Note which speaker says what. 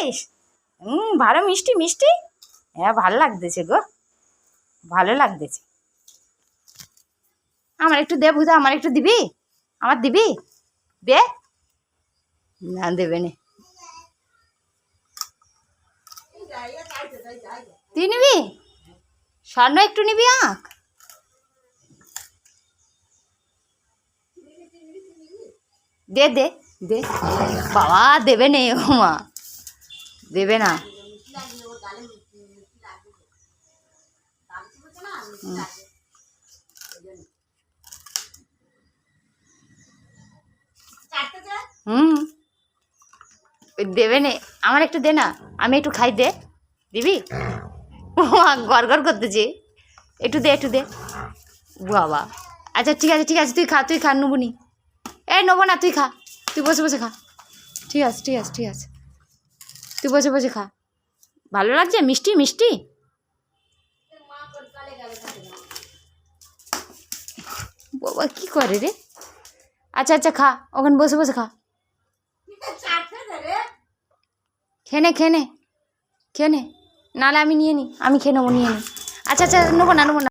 Speaker 1: খাচ্ছিস? ভালো মিষ্টি মিষ্টি। হ্যাঁ ভালো লাগতেছে গো, ভালো লাগতেছে। আমার একটু দে ভুদা, আমার একটু দিবি? আমার দিবি? দে। না দেবে না। তুই নিবি? স্বর্ণ একটু নিবি আঁক? দে দে দে। বাবা দেবে নে, ও মা দেবে না। হুম দেবে নে, আমার একটু দে না, আমি একটু খাই। দে, দিবি? গড় গড় করতেছি। একটু দে, একটু দে বাবা। আচ্ছা ঠিক আছে ঠিক আছে, তুই খা, তুই খা, নেবনি। এই নেবো না, তুই খা, তুই বসে বসে খা। ঠিক আছে ঠিক আছে ঠিক আছে, তুই বসে বসে খা। ভালো লাগছে মিষ্টি মিষ্টি। বাবা কি করে রে? আচ্ছা আচ্ছা খা, ওখানে বসে বসে খা। খেয়ে নে খেয়ে নে খেয়ে নে, নাহলে আমি নিয়ে নিই, আমি খেয়ে নেবো, নিয়ে নিই। আচ্ছা আচ্ছা নেবো না নেবো না।